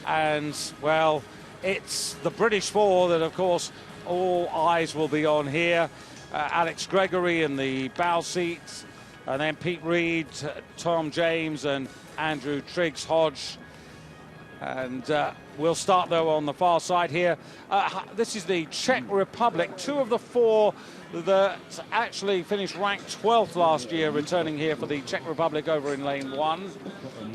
And, well, it's the British four that, of course, all eyes will be on here. Alex Gregory in the bow seat, and then Pete Reed, Tom James and Andrew Triggs-Hodge. And we'll start, though, on the far side here. This is the Czech Republic. Two of the four that actually finished ranked 12th last year, returning here for the Czech Republic over in lane 1.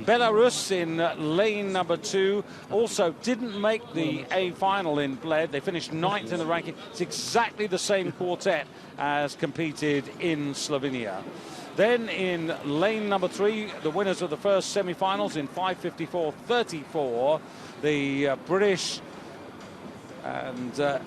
Belarus in lane number 2 also didn't make the A final in Bled. They finished 9th in the ranking. It's exactly the same quartet as competed in Slovenia. Then in lane number 3, the winners of the first semi-finals in 5:54.34, the British, and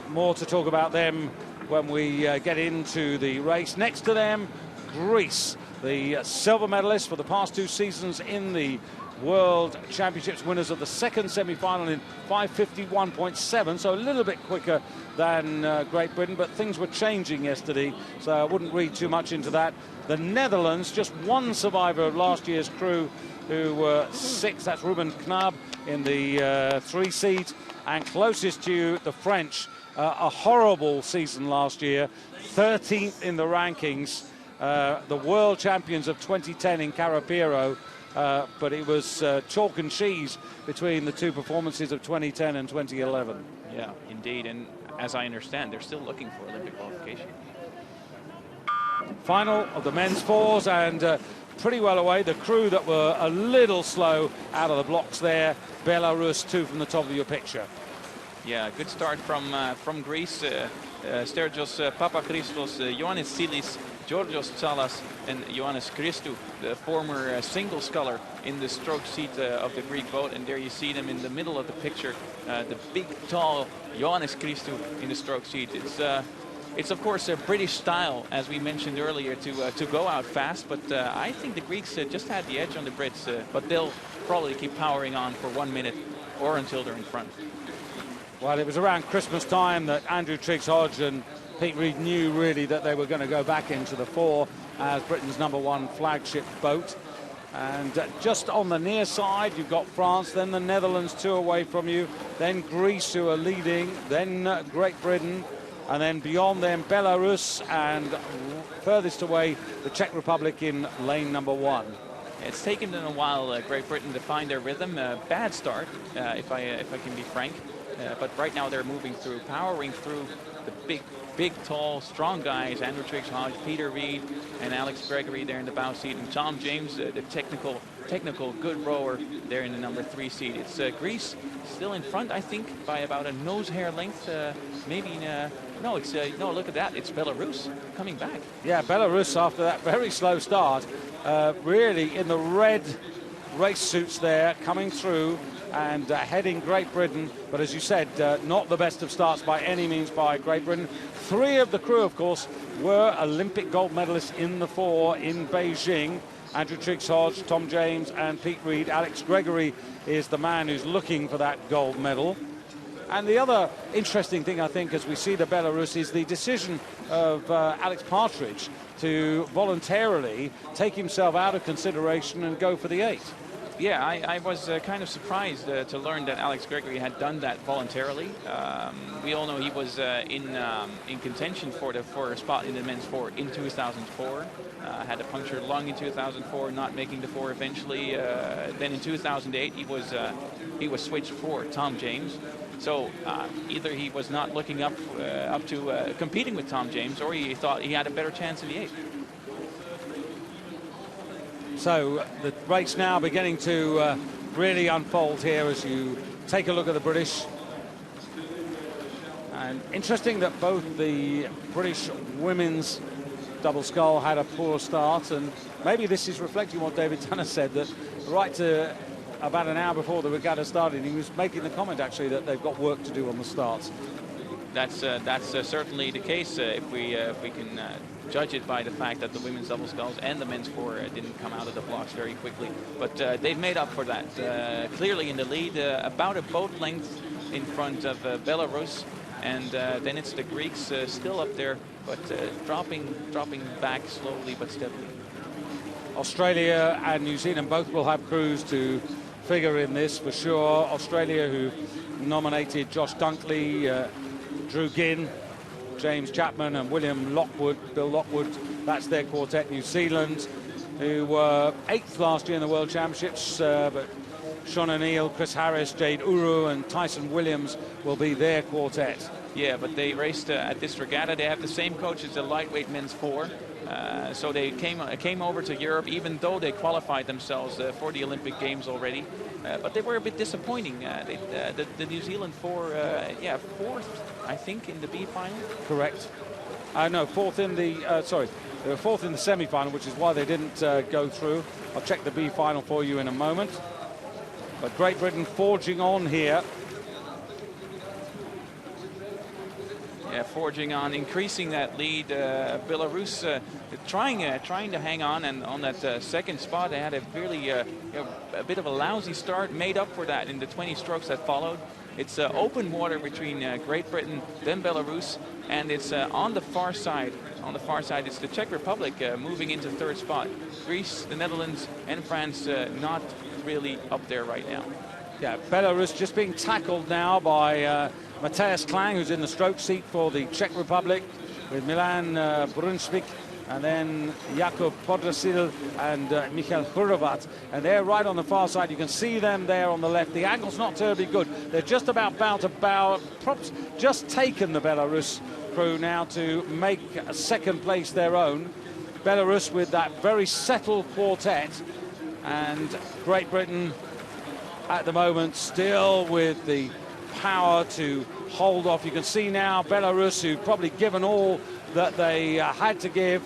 more to talk about them when we get into the race. Next to them, Greece, the silver medalists for the past 2 seasons in the World Championships, winners of the second semi-final in 5:51.7, so a little bit quicker than Great Britain, but things were changing yesterday, so I wouldn't read too much into that. The Netherlands, just one survivor of last year's crew who were 6th, that's Ruben Knab in the 3 seat, and closest to the French, a horrible season last year, 13th in the rankings, the world champions of 2010 in Carapiro. But it was chalk and cheese between the two performances of 2010 and 2011. Yeah, indeed. And as I understand, they're still looking for Olympic qualification. Final of the men's fours, and pretty well away. The crew that were a little slow out of the blocks there. Belarus, 2 from the top of your picture. Yeah, good start from Greece. Stέργio Papaχρήsto, Gianni Tsίλη, Giorgio Tsalas and Gianni Χρήστου, the former single sculler in the stroke seat of the Greek boat. And there you see them in the middle of the picture, the big, tall Gianni Χρήστου in the stroke seat. It's of course a British style, as we mentioned earlier, to go out fast. But I think the Greeks just had the edge on the Brits. But they'll probably keep powering on for 1 minute or until they're in front. Well, it was around Christmas time that Andrew Triggs-Hodge and Pete Reed knew really that they were going to go back into the 4 as Britain's #1 flagship boat. And just on the near side, you've got France, then the Netherlands 2 away from you, then Greece, who are leading, then Great Britain, and then beyond them Belarus, and furthest away the Czech Republic in lane number 1. It's taken them a while, Great Britain, to find their rhythm. Bad start, if I can be frank. But right now they're moving through, powering through the big, tall, strong guys, Andrew Triggs-Hodge, Peter Reed, and Alex Gregory there in the bow seat, and Tom James, the technical good rower there in the number 3 seat. It's Greece still in front, I think, by about a nose hair length, maybe. No, it's no. Look at that. It's Belarus coming back. Yeah, Belarus after that very slow start, really in the red race suits there, coming through and heading Great Britain. But as you said, not the best of starts by any means by Great Britain. 3 of the crew, of course, were Olympic gold medalists in the 4 in Beijing. Andrew Triggs-Hodge, Tom James and Pete Reed. Alex Gregory is the man who's looking for that gold medal. And the other interesting thing, I think, as we see the Belarus, is the decision of Alex Partridge to voluntarily take himself out of consideration and go for the 8. Yeah, I was kind of surprised to learn that Alex Gregory had done that voluntarily. We all know he was in contention for a spot in the men's 4 in 2004. Had a punctured lung in 2004, not making the 4 eventually. Then in 2008, he was switched for Tom James. So either he was not looking up to competing with Tom James, or he thought he had a better chance in the 8. So the race now beginning to really unfold here as you take a look at the British. And interesting that both the British women's double scull had a poor start, and maybe this is reflecting what David Tanner said, that right to about an hour before the regatta started, he was making the comment actually that they've got work to do on the starts. That's certainly the case if we can judge it by the fact that the women's double sculls and the men's 4 didn't come out of the blocks very quickly. But they've made up for that. Clearly in the lead, about a boat length in front of Belarus, and then it's the Greeks still up there, but dropping back slowly but steadily. Australia and New Zealand both will have crews to figure in this for sure. Australia, who nominated Josh Dunkley, Drew Ginn, James Chapman and William Lockwood, Bill Lockwood, that's their quartet. New Zealand, who were 8th last year in the World Championships, but Sean O'Neill, Chris Harris, Jade Uru and Tyson Williams will be their quartet. Yeah, but they raced at this regatta. They have the same coach as the lightweight men's 4. So they came over to Europe, even though they qualified themselves for the Olympic Games already. But they were a bit disappointing. The New Zealand 4, 4th, I think, in the B final. Correct. No, 4th in the, sorry, they were 4th in the semi-final, which is why they didn't go through. I'll check the B final for you in a moment. But Great Britain forging on here. Yeah, forging on, increasing that lead. Belarus trying to hang on, and on that second spot, they had a really a bit of a lousy start, made up for that in the 20 strokes that followed. It's open water between Great Britain, then Belarus, and it's on the far side. On the far side, it's the Czech Republic moving into 3rd spot. Greece, the Netherlands, and France not really up there right now. Yeah, Belarus just being tackled now by Matthias Klang, who's in the stroke seat for the Czech Republic, with Milan Brunsvik, and then Jakub Podrasil and Michal Hurovat. And they're right on the far side. You can see them there on the left. The angle's not terribly good. They're just about to bow, just taken the Belarus crew now to make a 2nd place their own. Belarus with that very settled quartet, and Great Britain at the moment still with the power to hold off. You can see now Belarus, who've probably given all that they had to give,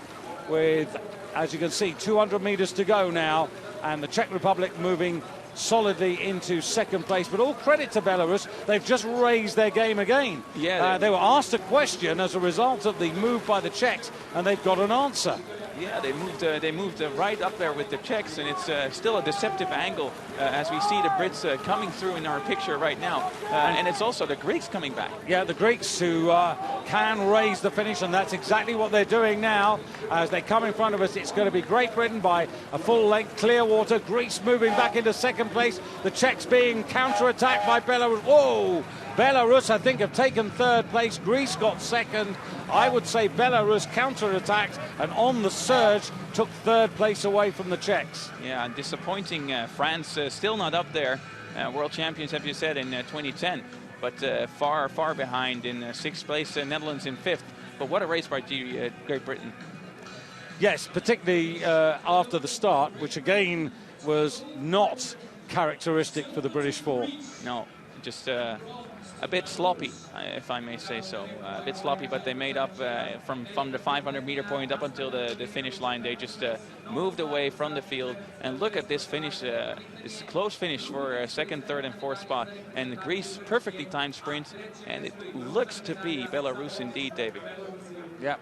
with, as you can see, 200 meters to go now, and the Czech Republic moving solidly into 2nd place. But all credit to Belarus, they've just raised their game again. Yeah, they were asked a question as a result of the move by the Czechs, and they've got an answer. Yeah, they moved right up there with the Czechs, and it's still a deceptive angle as we see the Brits coming through in our picture right now. And it's also the Greeks coming back. Yeah, the Greeks who can raise the finish, and that's exactly what they're doing now. As they come in front of us, it's going to be Great Britain by a full length, clear water. Greece moving back into 2nd place. The Czechs being counter-attacked by Belarus. Whoa! Belarus, I think, have taken 3rd place. Greece got 2nd. I would say Belarus counter-attacked and on the surge took 3rd place away from the Czechs. Yeah, disappointing. France still not up there. World champions, as you said, in 2010, but far behind in 6th place. Netherlands in 5th. But what a race by Great Britain. Yes, particularly after the start, which again was not characteristic for the British 4. No, just a bit sloppy, if I may say so. A bit sloppy, but they made up from the 500-meter point up until the finish line. They just moved away from the field. And look at this finish. It's a close finish for 2nd, 3rd, and 4th spot. And Greece, perfectly timed sprint. And it looks to be Belarus indeed, David. Yeah.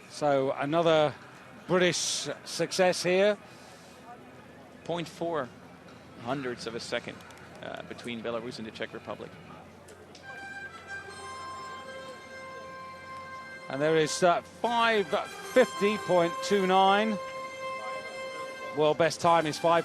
So another British success here. 0.4 hundredths of a second between Belarus and the Czech Republic. And there is 5:50.29. World best time is 5:50.